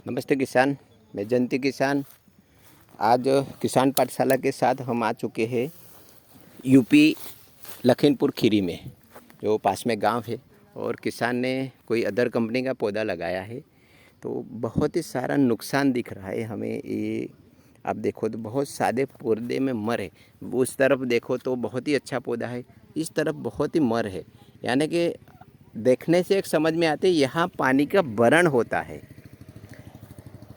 नमस्ते किसान, मैं जयंती किसान। आज किसान पाठशाला के साथ हम आ चुके हैं यूपी लखीमपुर खीरी में, जो पास में गांव है। और किसान ने कोई अदर कंपनी का पौधा लगाया है, तो बहुत ही सारा नुकसान दिख रहा है हमें। ये आप देखो तो बहुत सादे पौधे में मर है, उस तरफ देखो तो बहुत ही अच्छा पौधा है, इस तरफ बहुत ही मर है। यानी कि देखने से एक समझ में आते यहाँ पानी का भरण होता है।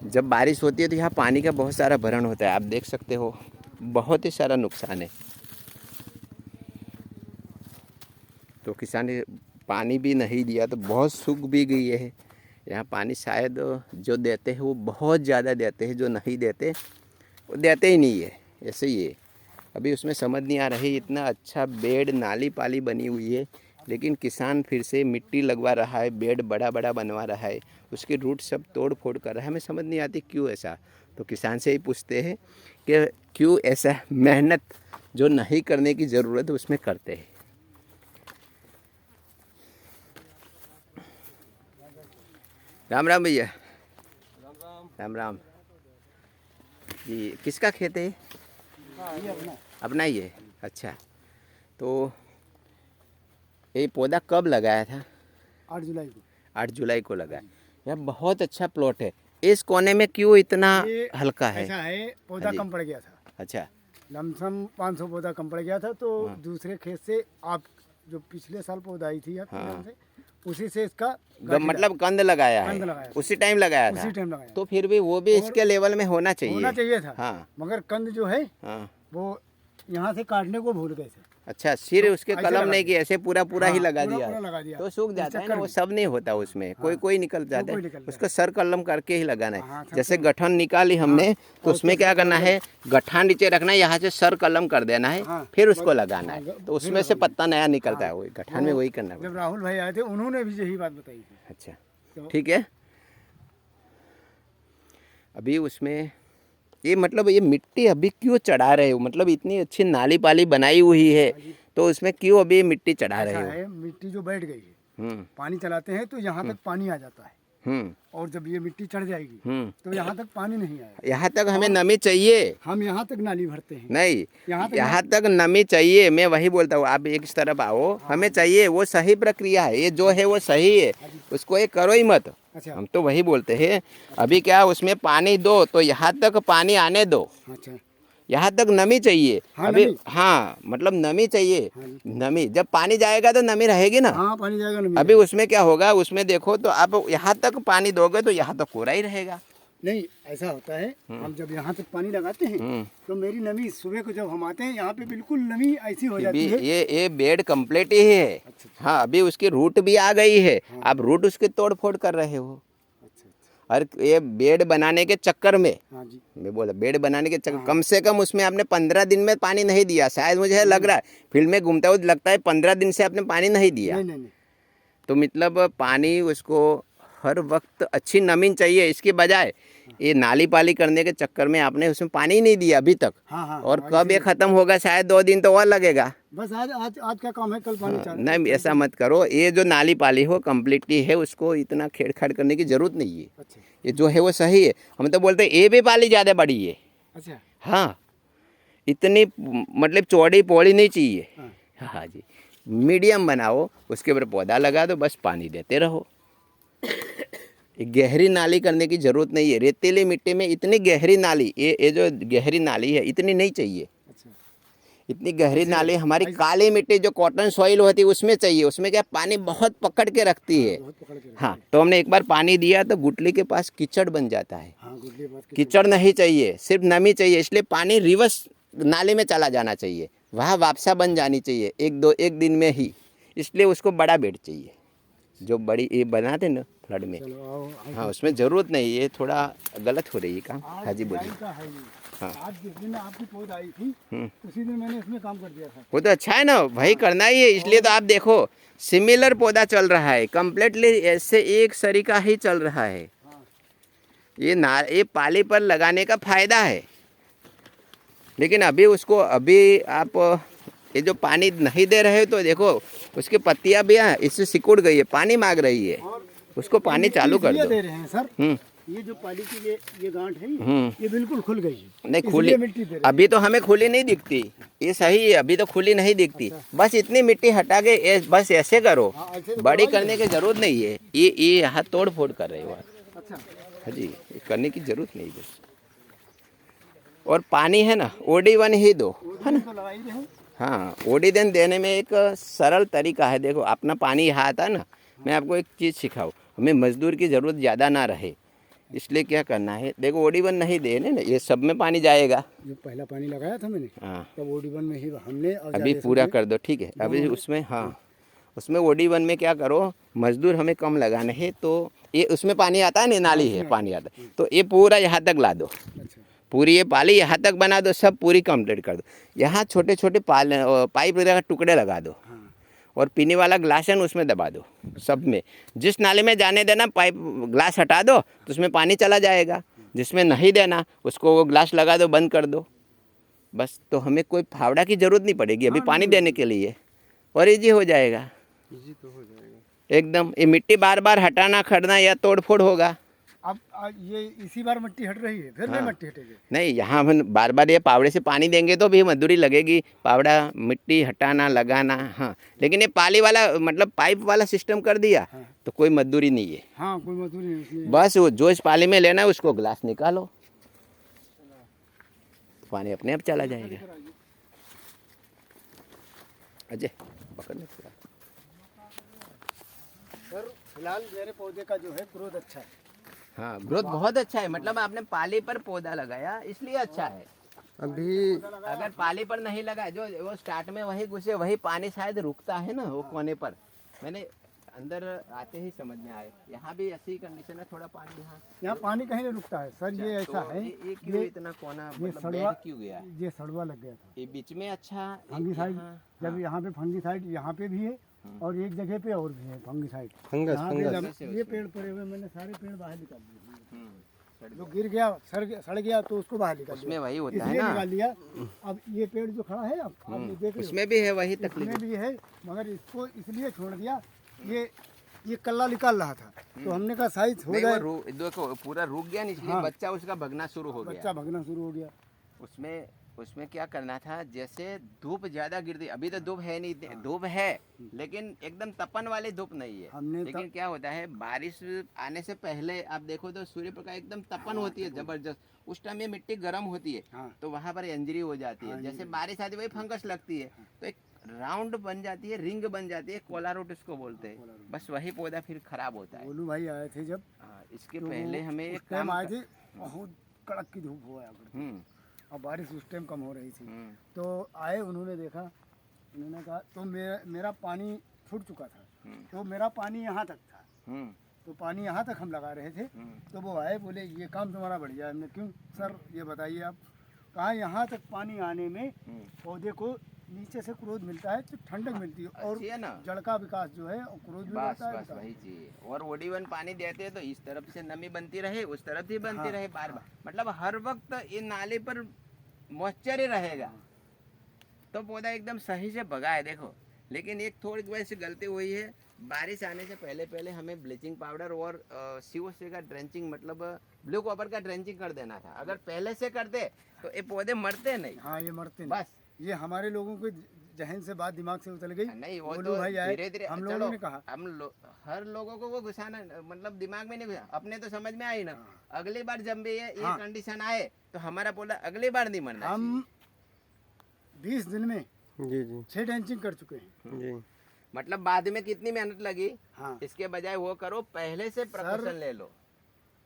जब बारिश होती है तो यहाँ पानी का बहुत सारा भरण होता है, आप देख सकते हो। बहुत ही सारा नुकसान है। तो किसान ने पानी भी नहीं दिया तो बहुत सूख भी गई है। यहाँ पानी शायद जो देते हैं वो बहुत ज़्यादा देते हैं, जो नहीं देते वो देते ही नहीं है, ऐसे ही है। अभी उसमें समझ नहीं आ रही, इतना अच्छा बेड नाली पाली बनी हुई है, लेकिन किसान फिर से मिट्टी लगवा रहा है, बेड बड़ा बड़ा बनवा रहा है, उसके रूट सब तोड़ फोड़ कर रहा है। हमें समझ नहीं आती क्यों ऐसा। तो किसान से ही पूछते हैं कि क्यों ऐसा मेहनत जो नहीं करने की ज़रूरत है उसमें करते हैं। राम राम भैया। राम राम। राम राम जी। किसका खेत है? ये अपना ही है। अच्छा, तो ये पौधा कब लगाया था? 8 जुलाई को। 8 जुलाई को लगाया। यह बहुत अच्छा प्लॉट है। इस कोने में क्यों इतना ये हल्का है? ऐसा है, पौधा हाँ जी। कम पड़ गया था। अच्छा। लमसम 500 पौधा कम पड़ गया था, तो हाँ। दूसरे खेत से आप जो पिछले साल पौधा आई थी आपके हाँ। यहाँ से, उसी से इसका गांठी मतलब कंद लगाया कंद है, लगाया था। उसी टाइम लगाया उसी था। टाइम लगाया तो फिर भी वो भी और इसके लेवल में होना चाहिए। होना चाहिए था। हाँ। मगर कंद जो है हाँ। वो यहाँ से काटने को भूल गए थे। अच्छा, सिर तो उसके ऐसे कलम लगा नहीं दिया। कि ऐसे पूरा पूरा ही हाँ, लगा पूरा दिया पूरा है। लगा दिया। तो सूख इस जाता है ना, चक्कर वो में। सब नहीं होता उसमें। कोई हाँ। कोई निकल जाता कोई है, निकल उसको जाता सर कलम करके ही लगाना हाँ, है। सर जैसे कलम। गठन निकाली हमने, तो और उसमें उसके क्या सर करना कलम। है, गठा नीचे रखना है, यहाँ से सर कलम कर देना है, हाँ, फिर उसको बस। लगाना हाँ, है, फिर तो उसमें से लगाना है। पत्ता नया निकलता हाँ, है। वही गठान में वो वही करना जब पड़ेगा। राहुल भाई आए थे उन्होंने भी यही बात बताई थी। अच्छा, तो ठीक है। अभी उसमें ये मतलब ये मिट्टी अभी क्यों चढ़ा रहे हो? मतलब इतनी अच्छी नाली पाली बनाई हुई है, तो उसमें क्यों अभी मिट्टी चढ़ा ऐसा रहे हो? है, मिट्टी जो बैठ गई है, हम्म पानी चलाते हैं तो यहाँ तक पानी आ जाता है, हम्म और जब ये मिट्टी चढ़ जाएगी हम्म तो यहाँ तक पानी नहीं आएगा। यहाँ तक हमें नमी चाहिए। हम यहाँ तक नाली भरते हैं। नहीं, यहाँ तक यहाँ तक नमी चाहिए। मैं वही बोलता हूँ, आप एक इस तरफ आओ, हमें चाहिए। वो सही प्रक्रिया है, ये जो है वो सही है, उसको ये करो ही मत। अच्छा। हम तो वही बोलते हैं। अभी क्या उसमें पानी दो तो यहाँ तक पानी आने दो, अच्छा। यहाँ तक नमी चाहिए। हाँ, अभी नमी। हाँ, मतलब नमी चाहिए। हाँ जी। नमी जब पानी जाएगा तो नमी रहेगी ना। हाँ, पानी जाएगा नमी अभी जाएगा। उसमें क्या होगा, उसमें देखो तो आप यहाँ तक पानी दोगे तो यहाँ तक कोरा ही रहेगा। नहीं, ऐसा होता है, हम जब यहाँ तक पानी लगाते हैं तो मेरी नमी सुबह को जब हम आते हैं यहाँ पे बिल्कुल नमी ऐसी हो जाती है। ये बेड कंप्लीट ही है। अच्छा। हाँ, अभी उसकी रूट भी आ गई है। हाँ। आप रूट उसके तोड़ फोड़ कर रहे हो। अच्छा अच्छा। और ये बेड बनाने के चक्कर में, हाँ जी। मैं बोला बेड बनाने के चक्कर, हाँ। कम से कम उसमें आपने 15 दिन में पानी नहीं दिया। शायद मुझे लग रहा है, फील्ड में घूमता हुआ लगता है 15 दिन से आपने पानी नहीं दिया। नहीं नहीं नहीं। तो मतलब पानी उसको हर वक्त अच्छी नमी चाहिए। इसके बजाय ये नाली पाली करने के चक्कर में आपने उसमें पानी ही नहीं दिया अभी तक। हाँ हाँ। और हाँ, कब ये खत्म होगा, शायद 2 दिन तो और लगेगा। बस आज आज आज का काम है, कल पानी चालू। नहीं, ऐसा मत करो। ये जो नाली पाली हो कम्प्लीटली है, उसको इतना खेड़खाड़ करने की जरूरत नहीं है। अच्छा ये जो है वो सही है। हम तो बोलते हैं ये भी पाली ज़्यादा बड़ी है। अच्छा। हाँ, इतनी मतलब चौड़ी पौड़ी नहीं चाहिए। हाँ। हाँ जी, मीडियम बनाओ, उसके ऊपर पौधा लगा दो, बस पानी देते रहो। एक गहरी नाली करने की ज़रूरत नहीं है। रेतीली मिट्टी में इतनी गहरी नाली, ये जो गहरी नाली है इतनी नहीं चाहिए। अच्छा। इतनी गहरी नाली हमारी काली मिट्टी जो कॉटन सॉइल होती है उसमें चाहिए। उसमें क्या पानी बहुत पकड़ के रखती है। बहुत पकड़ के। हाँ, तो हमने एक बार पानी दिया तो गुटली के पास कीचड़ बन जाता है। हाँ, गुडली बात की। कीचड़ नहीं चाहिए, सिर्फ नमी चाहिए। इसलिए पानी रिवर्स नाले में चला जाना चाहिए, वहाँ वापसा बन जानी चाहिए एक दिन में ही। इसलिए उसको बड़ा बेड चाहिए, जो बड़ी ये बनाते ना फ्लड में। चलो आओ। हाँ, उसमें ज़रूरत नहीं, ये थोड़ा गलत हो रही है काम। आज हाँ जी, बोलिए। जुलाई का है ये। हाँ। आज जिस दिन आपकी पौध आई थी उसी दिन मैंने इसमें काम कर दिया था। वो तो अच्छा है ना, वही करना ही है। इसलिए तो आप देखो सिमिलर पौधा चल रहा है, कम्प्लीटली ऐसे एक सरीका ही चल रहा है। हाँ। ये पाली पर लगाने का फायदा है। लेकिन अभी उसको आप ये जो पानी नहीं दे रहे हो तो देखो उसकी पत्तियां भी हैं, इससे सिकुड़ गई है, पानी मांग रही है। और उसको पानी चालू कर इसलिए दो। दे रहे हैं सर, ये जो पाली की ये गांठ है हम्म। ये बिल्कुल खुल गई है। नहीं इसलिए खुली, मिट्टी दे रही अभी तो हमें खुली नहीं दिखती, ये सही है, अभी तो खुली नहीं दिखती। बस इतनी मिट्टी हटा के बस ऐसे करो, हाँ, ऐसे तो बड़ी करवाइए। करने की जरूरत नहीं है। ये यहाँ तोड़ फोड़ कर रहे हो आप। अच्छा हाँ जी, ये करने की जरूरत नहीं बस। और पानी है ना, OD1 ही दो, है ना। तो लगा ही रहे। हाँ, OD1 देने में एक सरल तरीका है। देखो अपना पानी यहाँ आता है ना, मैं आपको एक चीज़ सिखाऊँ, हमें मजदूर की ज़रूरत ज़्यादा ना रहे, इसलिए क्या करना है, देखो OD1 नहीं देने ना, ये सब में पानी जाएगा। जो पहला पानी लगाया था मैंने हाँ, तब OD1 में ही हमने और अभी ज्यादा पूरा सब कर दो, ठीक है। अभी उसमें, हाँ उसमें OD1 में क्या करो, मजदूर हमें कम लगाने हैं, तो ये उसमें पानी आता है ना, नाली है पानी आता है, तो ये पूरा यहाँ तक ला दो, में। अच्छा पूरी ये पाली यहाँ तक बना दो, सब पूरी कंप्लीट कर दो। यहाँ छोटे छोटे पाइप वगैरह के टुकड़े लगा दो, हाँ और पीने वाला ग्लास है ना उसमें दबा दो, सब में। जिस नाले में जाने देना पाइप ग्लास हटा दो तो उसमें पानी चला जाएगा, जिसमें नहीं देना उसको वो ग्लास लगा दो, बंद कर दो, बस। तो हमें कोई फावड़ा की ज़रूरत नहीं पड़ेगी अभी पानी देने के लिए, और इजी हो जाएगा, इजी तो हो जाएगा एकदम। ये मिट्टी बार बार हटाना खड़ना या तोड़ फोड़ होगा। अब ये इसी बार मिट्टी हट रही है फिर नहीं मिट्टी हटेगी। नहीं, यहाँ हम बार बार ये पावड़े से पानी देंगे तो भी मजदूरी लगेगी, पावड़ा मिट्टी हटाना लगाना। हाँ, लेकिन ये पाली वाला मतलब पाइप वाला सिस्टम कर दिया हाँ। तो कोई मजदूरी नहीं है। हाँ कोई मजदूरी नहीं इसलिए। बस वो जो इस पाली में लेना है उसको ग्लास निकालो, पानी अपने आप चला जाएगा। अजय पकड़ने को। सर फिलहाल मेरे पौधे का जो है ग्रोथ अच्छा है। हाँ, ग्रोथ बहुत अच्छा है, मतलब आपने पाली पर पौधा लगाया इसलिए अच्छा है। अभी अगर पाली पर नहीं लगा, जो वो स्टार्ट में वही घुसे, वही पानी शायद रुकता है ना वो कोने पर। मैंने अंदर आते ही समझ में आए, यहाँ भी ऐसी कंडीशन है, थोड़ा पानी यहाँ पानी कहीं नहीं रुकता है सर। ये ऐसा तो है ये क्यों इतना कोना, ये मतलब सड़वा बेड क्यों गया? ये सड़वा लग गया था ये बीच में अच्छा फंगीसाइड। यहाँ- जब यहाँ पे फंगीसाइड यहाँ पे भी है और एक जगह पे और भी है फंगीसाइड। फंगस यहाँ पे फंगस ये पेड़ पड़े हुए मैंने सारे पेड़ बाहर निकाल दिए। हम्म, जो गिर गया सड़ गया तो उसको बाहर निकाल उसमें दिया, वही होता है इसलिए ना, निकाल लिया। अब ये पेड़ जो खड़ा है अब आप ये देख रहे हो, उसमें भी है वही तकलीफ। इसमें भी है मगर इसको इसलिए छोड़ दिया। ये कल्ला निकाल रहा था तो हमने कहा साइज हो नहीं, वो जाए। देखो पूरा रुक गया, नहीं इसलिए हाँ। बच्चा उसका भगना शुरू हो गया। बच्चा भगना शुरू हो गया। उसमें क्या करना था, जैसे धूप ज्यादा गिरती, अभी तो धूप है नहीं, धूप है लेकिन एकदम तपन वाली धूप नहीं है। हमने लेकिन क्या होता है, बारिश आने से पहले आप देखो तो सूर्य प्रकाश एकदम तपन होती है जबरदस्त, उस टाइम ये मिट्टी गर्म होती है, हाँ। तो वहां पर इंजरी हो जाती है। जैसे बारिश आती है वही फंगस लगती है, तो एक राउंड बन जाती है, रिंग बन जाती है, कोला रूट इसको बोलते हैं, बस वही पौधा फिर खराब होता है। गोलू भाई आए थे जब, हाँ, इसके तो पहले हमें उस एक टाइम काम आए थे, बहुत कड़क की धूप हुआ करती हम्म, और बारिश उस टाइम कम हो रही थी। हम्म, तो आए, उन्होंने देखा, उन्होंने कहा तो मेरा पानी छूट चुका था, तो मेरा पानी यहाँ तक था, हम्म, तो पानी यहाँ तक हम लगा रहे थे। तो वो आए, बोले ये काम तुम्हारा बढ़िया है। हमने क्यों सर ये बताइए आप। कहा यहाँ तक पानी आने में पौधे को नीचे से क्रोध मिलता है तो ठंडक मिलती है और अच्छी है ना। जड़ का विकास जो है और क्रोध भी बस बढ़ता है। बस वही चाहिए। और OD1 पानी देते हैं तो इस तरफ से नमी बनती रहे, उस तरफ भी बनती रहे, बार बार, मतलब हर वक्त ये नाले पर मॉइस्चर ही रहेगा, तो पौधा एकदम सही से भगा है। देखो, लेकिन एक थोड़ी वैसे गलती हुई है, बारिश आने से पहले पहले हमें ब्लीचिंग पाउडर और CO3 का ड्रेंचिंग, मतलब ब्लू कॉपर का ड्रेंचिंग कर देना था। अगर पहले से करते तो ये पौधे मरते नहीं। हाँ ये मरते नहीं। बस ये हमारे लोगों को जहन से बात दिमाग से उतर गई। नहीं, वो गोलू तो भाई आए, धीरे धीरे हम लोगों ने कहा हर लोगों को वो घुसाना, मतलब दिमाग में नहीं घुसा, अपने तो समझ में आई ना। अगली बार जब भी ये हाँ। कंडीशन आए तो हमारा पौधा अगली बार नहीं मरना हम 20 दिन में जी जी 6 टेंचिंग कर चुके हैं। जी। मतलब बाद में कितनी मेहनत लगी, हाँ इसके बजाय वो करो, पहले से प्रिकॉशन ले लो।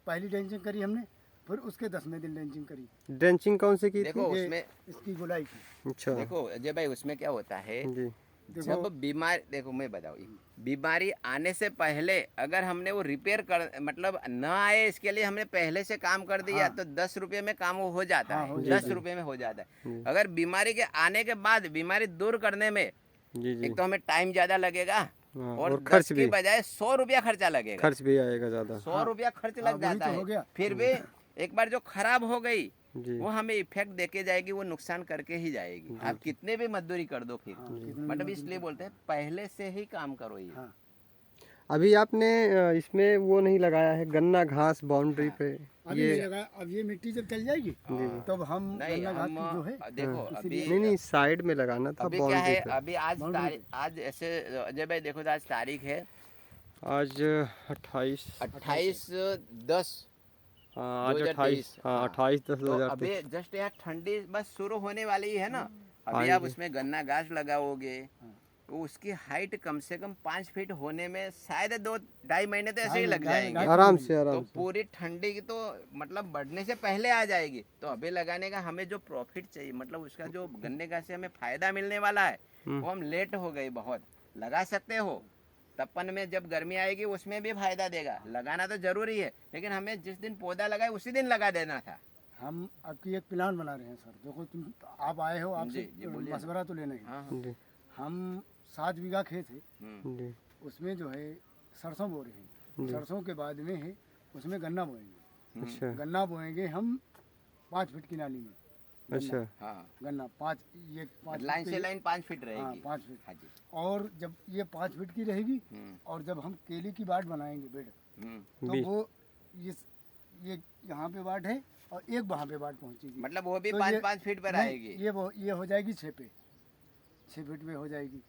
पहली टेंचिंग करी हमने, फिर उसके 10वें दिन टेंचिंग करी। ड्रेंचिंग कौन से की थी? देखो ये उसमें, इसकी गोलाई की। अच्छा देखो अजय भाई, उसमें क्या होता है, जी जब बीमारी, देखो मैं बताऊँ, बीमारी आने से पहले अगर हमने वो रिपेयर कर, मतलब न आए इसके लिए हमने पहले से काम कर दिया, हाँ। तो 10 रुपये में काम वो हो जाता हाँ, है, हो 10 रुपये में हो जाता है। अगर बीमारी के आने के बाद बीमारी दूर करने में जी जी। एक तो हमें टाइम ज्यादा लगेगा, हाँ, और और 10 खर्च की भी, बजाय 100 रुपया खर्चा लगेगा। खर्च भी आएगा ज़्यादा। 100 रुपया खर्च हाँ, लग वही जाता तो हो है, गया। फिर भी एक बार जो खराब हो गई जी वो हमें इफेक्ट देके जाएगी, वो नुकसान करके ही जाएगी। आप कितने भी मजदूरी कर दो फिर, कितने भी मतलब इसलिए बोलते हैं पहले से ही काम करो ये। हाँ अभी आपने इसमें वो नहीं लगाया है गन्ना घास बाउंड्री पे? अभी नहीं लगा। अब ये मिट्टी जब चल जाएगी तब हम नहीं गन्ना घास हम की जो है देखो अभी नहीं साइड में लगाना था अभी क्या बाउंड्री है पे। अभी आज ऐसे अजय भाई देखो तो आज तारीख है आज 28 28/10। हाँ आज 2023, 28 हाँ हाँ। 28/10 तो 2023। अभी जस्ट यार ठंडी बस शुरू होने वाली ही है ना। अभी हाँ आप जी। उसमें गन्ना घास लगाओगे तो उसकी हाइट कम से कम 5 फीट होने में शायद 2-2.5 महीने तो ऐसे ही लग जाएंगे। आराम से तो आराम से। पूरी ठंडी की तो मतलब बढ़ने से पहले आ जाएगी। तो अभी लगाने का हमें जो प्रॉफिट चाहिए मतलब उसका जो गन्ने का से हमें फायदा मिलने वाला है वो हम लेट हो गए बहुत। लगा सकते हो तपन में जब गर्मी आएगी उसमें भी फायदा देगा। लगाना तो जरूरी है लेकिन हमें जिस दिन पौधा लगाए उसी दिन लगा देना था। हम आपकी एक प्लान बना रहे हैं सर। देखो तुम आप आए हो, आपसे जी, बोलिए। मशवरा तो लेना ही। हाँ हाँ। जी हम 7 बीघा खेत है, जी उसमें जो है सरसों बो रहे हैं। सरसों के बाद में है उसमें गन्ना बोएंगे। अच्छा गन्ना बोएंगे हम 5 फीट की नाली में। अच्छा हाँ गन्ना 5 ये 5 लाइन से लाइन 5 फीट हाँ रहेगी। 5 फीट। हाँ जी। और जब ये 5 फीट की रहेगी और जब हम केले की बाट बनाएंगे बेड तो बीस। वो ये यहाँ पे बाट है और एक वहाँ पे बाट पहुँचेगी। मतलब वो भी तो 5-5 फीट पर नहीं, आएगी। ये हो जाएगी 6 पे, 6 फीट पे हो जाएगी।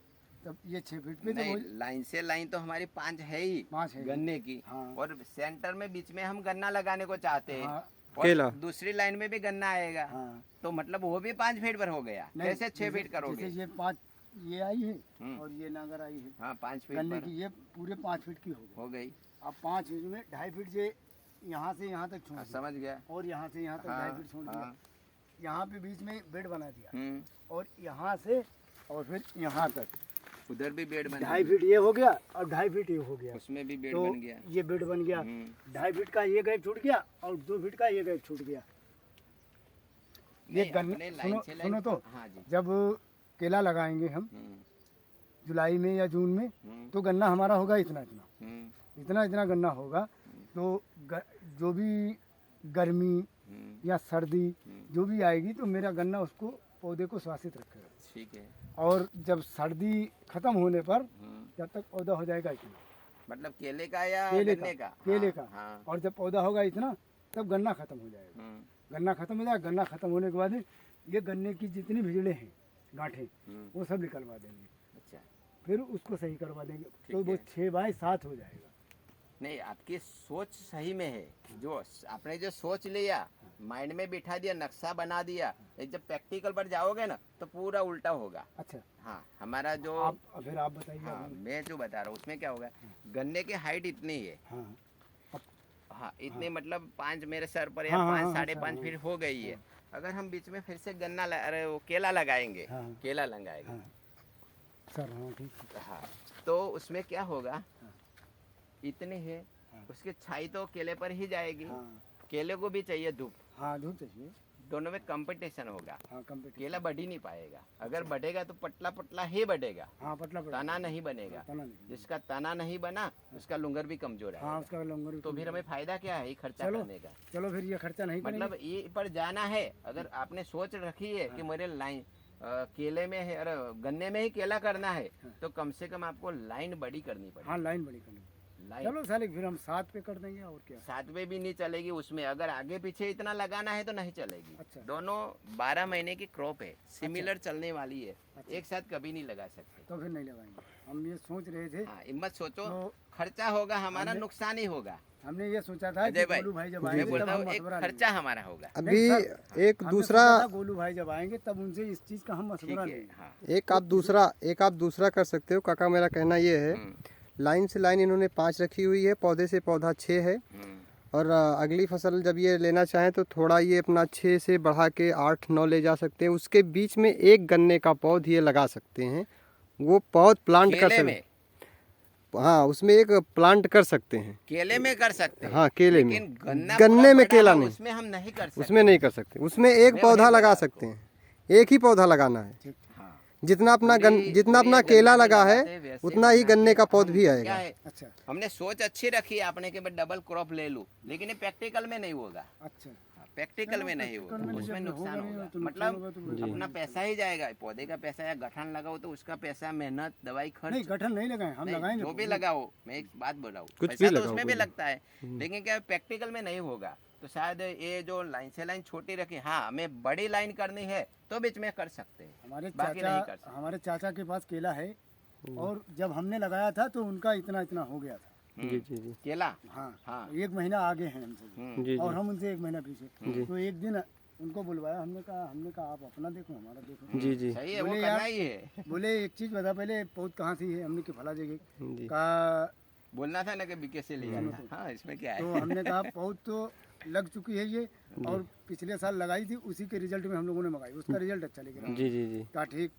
तब ये 6 फीट पे जब नहीं हो लाइन से लाइन तो हमारी 5 है ही 5 है गन्ने की। हाँ। और सेंटर में बीच में हम गन्ना लगाने को चाहते हैं। हाँ, केला। और दूसरी लाइन में भी गन्ना आएगा। हाँ। तो मतलब वो भी 5 फीट पर हो गया। नहीं, कैसे 6 फीट करोगे? जैसे ये 5 ये आई है हम्म। और ये नागर आई है हाँ 5 फीट गन्ने पर की, ये पूरे 5 फीट की हो गई। हो गई। अब 5 फीट में 2.5 फीट से यहाँ से यहाँ तक छोड़ हाँ, दिया समझ गया। और यहाँ से यहाँ तक हाँ, 2.5 फीट छोड़ दिया। हाँ। यहाँ पे बीच में बेड बना दिया हम्म। और यहाँ से और फिर यहाँ तक उधर भी बेड बन 2.5 फीट ये हो गया और 2.5 फीट ये हो गया। उसमें भी बेड तो बन गया। ये बेड बन गया। हम्म। 2.5 फीट का ये गैप छूट गया और 2 फीट का ये गैप छूट गया। ये नहीं, गन्ने अपने लाइन सुनो से लाइन सुनो तो हाँ जी। जब केला लगाएंगे हम जुलाई में या जून में तो गन्ना हमारा होगा इतना इतना गन्ना होगा। तो जो भी गर्मी या सर्दी जो भी आएगी तो मेरा गन्ना उसको पौधे को श्वासित रखेगा। ठीक है। और जब सर्दी खत्म होने पर जब तक पौधा हो जाएगा इतना, मतलब केले का या केले गन्ने का का? केले हाँ, का हाँ। और जब पौधा होगा इतना तब गन्ना खत्म हो जाएगा। गन्ना खत्म हो जाएगा। गन्ना खत्म होने के बाद ये गन्ने की जितनी भी जड़ें हैं गांठें वो सब निकलवा देंगे। अच्छा। फिर उसको सही करवा देंगे तो ठीक वो है। 6x7 हो जाएगा। नहीं आपकी सोच सही में है। जो आपने जो सोच लिया माइंड में बिठा दिया नक्शा बना दिया एक जब प्रैक्टिकल पर जाओगे ना तो पूरा उल्टा होगा। अच्छा हाँ हमारा जो आप फिर आप बताइए। हाँ मैं जो बता रहा हूँ उसमें क्या होगा गन्ने की हाइट इतनी ही है। हाँ हाँ इतनी मतलब 5 मेरे सर पर या हाँ, 5 हाँ, 5.5 फीट हो गई है। अगर हम बीच में फिर से गन्ना अरे वो केला लगाएंगे हाँ। केला लगाएंगे हाँ सर हाँ ठीक है। हाँ तो उसमें क्या होगा इतने है उसकी छाई तो केले पर ही जाएगी। हाँ केले को भी चाहिए धूप। हाँ धूप चाहिए। दोनों में कंपटीशन होगा। हाँ कंप्लीट। केला बढ़ ही नहीं पाएगा। अगर बढ़ेगा तो पतला पतला ही बढ़ेगा। हाँ पतला पतला तना नहीं बनेगा। तना नहीं। जिसका तना नहीं बना उसका लुंगर भी कमजोर है। हाँ उसका लंगर तो फिर हमें फायदा क्या है ये खर्चा चलो। करने का? चलो फिर ये खर्चा नहीं करेंगे। मतलब ये पर जाना है अगर आपने सोच रखी है कि मेरे लाइन केले में है अरे गन्ने में ही केला करना है तो कम से कम आपको लाइन बड़ी करनी पड़ेगी। हाँ लाइन बड़ी करनी। लाइन चलो साले फिर हम 7 पे कर देंगे और क्या। 7 पे भी नहीं चलेगी उसमें अगर आगे पीछे इतना लगाना है तो नहीं चलेगी। अच्छा। दोनों 12 महीने की क्रॉप है सिमिलर चलने वाली है। एक साथ कभी नहीं लगा सकते। तो फिर नहीं लगाएंगे। हम ये सोच रहे थे। हाँ हिम्मत सोचो तो खर्चा होगा हमारा नुकसान ही होगा। हमने ये सोचा था अजय कि गोलू भाई जब मैं आएंगे बोलता तब हम हूँ एक मशवरा खर्चा हमारा होगा। अभी नहीं, एक हमने दूसरा सोचा था गोलू भाई जब आएंगे तब उनसे इस चीज का हम ठीक मशवरा है। लेंगे। हाँ एक आप दूसरा कर सकते हो काका। मेरा कहना ये है लाइन से लाइन इन्होंने 5 रखी हुई है, पौधे से पौधा 6 है और अगली फसल जब ये लेना चाहें तो थोड़ा ये अपना 6 से बढ़ा के 8-9 ले जा सकते हैं। उसके बीच में एक गन्ने का पौध ये लगा सकते हैं। वो पौध प्लांट कर केले सकते में हैं। हाँ उसमें एक प्लांट कर सकते हैं। केले में कर सकते हैं। हाँ केले में। लेकिन गन्ना गन्ने पूरा में बढ़ा केला हुआ, नहीं। उसमें हम नहीं कर सकते। उसमें नहीं कर सकते। उसमें एक मैं पौधा वही लगा बोला सकते हैं। एक ही पौधा लगाना है। हाँ जितना अपना जितना अपना केला लगा है उतना ही गन्ने का पौध भी क्या आएगा। है, अच्छा हमने सोच अच्छी रखी है आपने कि डबल क्रॉप ले लूं, लेकिन ये प्रैक्टिकल में नहीं होगा। अच्छा प्रैक्टिकल में नहीं होगा, में उसमें जब नुकसान होगा नहीं, होगा। तो नुकसान होगा तो मतलब अपना पैसा ही जाएगा, पौधे का पैसा या गठन लगाओ तो उसका पैसा, मेहनत, दवाई, नहीं खर्च, गठन नहीं लगाए, हम नहीं, लगाएंगे जो भी लगाओ। मैं एक बात बोल रहा हूँ, कुछ पैसा भी तो लगाओ, उसमें भी कोई लगता है, लेकिन क्या प्रैक्टिकल में नहीं होगा। तो शायद ये जो लाइन से लाइन छोटी रखी, हाँ हमें बड़ी लाइन करनी है तो बीच में कर सकते हैं, हमारे बाकी नहीं कर चाचा सकते। हमारे चाचा के पास केला है और जब हमने लगाया था तो उनका इतना इतना हो गया था। जी जी जी केला, हाँ हाँ। एक महीना आगे हैं हमसे हम्म, जी और जी हम उनसे एक महीना पीछे। तो एक दिन उनको बुलवाया, हमने कहा आप अपना देखो हमारा देखो। जी जी सही है, वो बोले करना यार- ही है। बोले एक चीज बता, पहले पौध कहाँ से है? हमने कि फला जगह जी का। बोलना था ना कि बीके से लिया था। हाँ, इसमें क्या तो है। हमने कहा पौध तो लग चुकी है ये, और पिछले साल लगाई थी, उसी के रिजल्ट में हम लोगों ने मंगाई, उसका रिजल्ट अच्छा लेके जी जी जी कहा ठीक।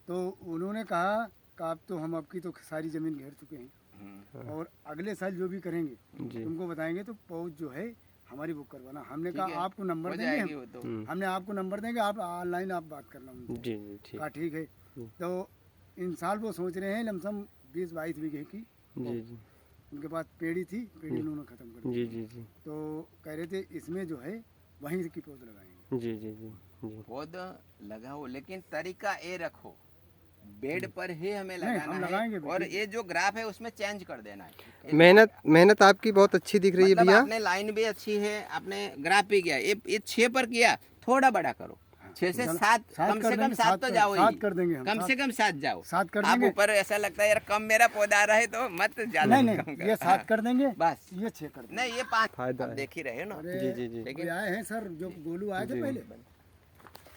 तो उन्होंने कहा कि आप तो हम आपकी तो सारी ज़मीन घेर चुके हैं हम्म, और अगले साल जो भी करेंगे जी तुमको बताएंगे, तो पौध जो है हमारी बुक करवाना। हमने ठीक है, कहा आपको नंबर हो देंगे जाएगी हम, वो तो। हमने आपको नंबर देंगे, आप ऑनलाइन आप बात करना उनसे। जी जी ठीक कहा ठीक है। तो इन साल वो सोच रहे हैं लमसम 20-22 बीघे की जी जी उनके पास पेड़ी थी, पेड़ी उन्होंने ख़त्म कर दी। जी जी जी तो कह रहे थे इसमें जो है वहीं की पौध लगाएंगे। जी जी जी जी पौध लगाओ, लेकिन तरीका ये रखो, बेड पर ही हमें हम लगाना लगाएंगे है, भी, और ये जो ग्राफ है उसमें चेंज कर देना है। मेहनत आपकी बहुत अच्छी दिख रही है मतलब भैया। आपने लाइन भी अच्छी है, आपने ग्राफ भी किया, ये 6 पर किया, थोड़ा बड़ा करो, 6 से 7, कम कर से कम देंगे, 7 तो जाओ ही। 7 कर देंगे हम, कम से कम 7 जाओ। 7 कर आप देंगे। ऊपर ऐसा लगता है यार कम मेरा पौधा रहा है तो मत ज्यादा नहीं कम नहीं, ये 7 कर देंगे, बस। ये 6 कर देंगे। नहीं, ये 5 फायदा आप है। देख ही रहे हो ना। अरे जी, जी, जी। कोई आए हैं सर, जो गोलू आए थे पहले,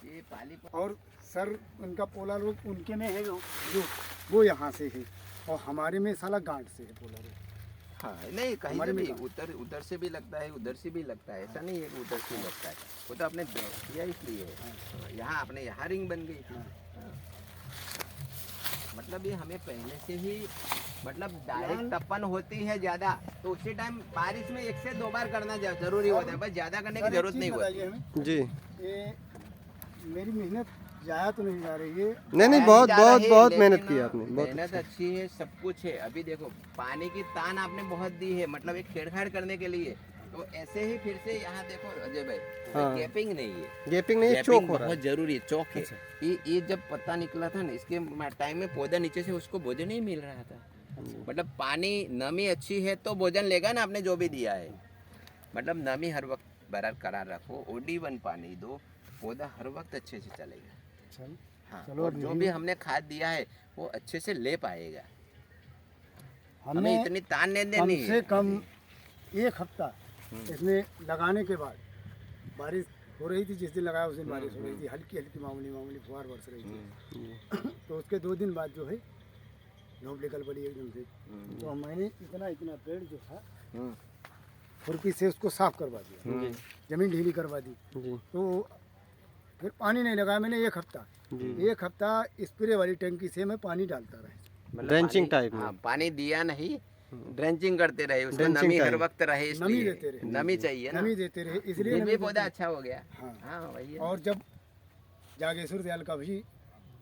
ये पाली और सर उनका पोला रोग उनके में है, जो वो यहाँ से है, और हमारे में साला गांठ से है पोला रोग। हाँ, नहीं कहीं हमारे से में भी उधर से भी लगता है, उधर से भी लगता है, ऐसा नहीं है कि उधर से ही लगता है, वो तो आपने किया इसलिए है। यहाँ आपने यहाँ रिंग बन गई। हाँ। मतलब ये हमें पहले से ही, मतलब डायरेक्ट तपन होती है ज्यादा, तो उसी टाइम बारिश में 1 से 2 बार करना जरूरी होता है, बस ज्यादा करने की सर, एक जरूरत चीज़ नहीं होती। बताइए हमें, जी ये मेरी मेहनत जाया तो नहीं जा रही है? नहीं बहुत जा रही बहुत है, बहुत लेकिन मेहनत की आपने, बहुत मेहनत अच्छी है, सब कुछ है। अभी देखो पानी की तान आपने बहुत दी है, मतलब एक छेड़छाड़ करने के लिए, तो ऐसे ही फिर से यहाँ देखो अजय भाई, हाँ। गैपिंग नहीं है, गैपिंग नहीं गैपिंग चौक हो रहा है। बहुत जरूरी है, चौक है। ये जब पत्ता निकला था ना, इसके टाइम में पौधा नीचे से उसको भोजन नहीं मिल रहा था। मतलब पानी, नमी अच्छी है तो भोजन लेगा ना, आपने जो भी दिया है। मतलब नमी हर वक्त बरकरार रखो, OD1 पानी दो, पौधा हर वक्त अच्छे से चलेगा। चल हाँ, चलो, और जो भी हमने खाद दिया है वो अच्छे से ले पाएगा। हमें हमने इतनी तान नहीं कम देनी से है। कम 1 हफ्ता इसमें लगाने के बाद बारिश हो रही थी, जिस दिन लगाया उस दिन बारिश हो रही थी, हल्की हल्की मामूली फुहार बरस रही थी। तो उसके 2 दिन बाद जो है धूप निकल पड़ी एकदम से। तो मैंने इतना पेड़ जो था हम्म, खुरपी से उसको साफ करवा दिया, जमीन ढीली करवा दी। जी तो फिर पानी नहीं लगाया मैंने 1 हफ्ता। जी 1 हफ्ता स्प्रे वाली टंकी से मैं पानी डालता रहा। मतलब ड्रेंचिंग पानी- टाइप में। हाँ, पानी दिया नहीं, ड्रेंचिंग करते रहे, उसमें ड्रेंचिंग नमी हर टाइप। वक्त रहे, नमी इसलिए देते रहे। नमी चाहिए ना, नमी देते रहे, इसलिए फिर नमी भी देते पौधा रहे। अच्छा हो गया। हाँ। हाँ वही है। और जब जागेश्वर दयाल का भी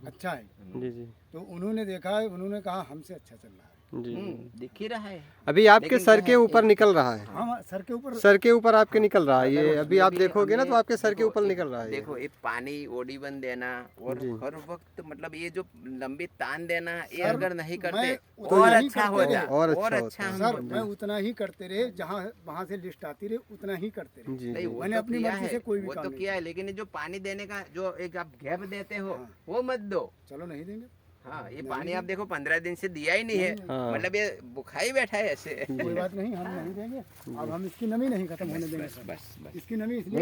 अच्छा है, जी जी तो उन्होंने देखा, उन्होंने कहा हमसे अच्छा चल रहा है। जी दिख ही रहा है। अभी आपके लेकिन सर क्या के है, ऊपर निकल रहा है, हम सर के ऊपर सर के ऊपर आपके निकल रहा है ये। अगर अभी उसमें आप भी देखोगे ना तो हमें- आपके सर के देखो, ऊपर निकल रहा है ये। देखो ये पानी OD1 देना और जी। हर वक्त, मतलब ये जो लंबी तान देना, ये सर, अगर नहीं करते मैं और उतना ही अच्छा हो करते जाए, रहे। और और अच्छा अच्छा होता हम सर मैं उतना ही करते रहे, जहाँ वहाँ से लिस्ट आती रही उतना ही करते रहे। जी नहीं, जी वो मैंने तो अपनी किया मर्जी है, से कोई भी वो काम तो नहीं किया है, लेकिन ये जो पानी देने का जो एक आप गैप देते हो, हाँ। वो मत दो। चलो नहीं देंगे, हाँ, ये पानी आप देखो 15 दिन से दिया ही नहीं है, हाँ। मतलब ये बुखा ही बैठा है ऐसे। कोई बात नहीं, हम नहीं देंगे। अब हम इसकी नमी नहीं खत्म होने देंगे सर। बस इसकी नमी इसलिए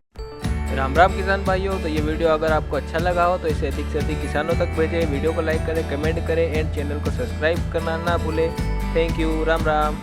राम राम किसान भाइयों, तो ये वीडियो अगर आपको अच्छा लगा हो तो इसे अधिक से अधिक किसानों तक भेजें, वीडियो को लाइक करें, कमेंट करें एंड चैनल को सब्सक्राइब करना ना भूलें। Thank you, Ram Ram.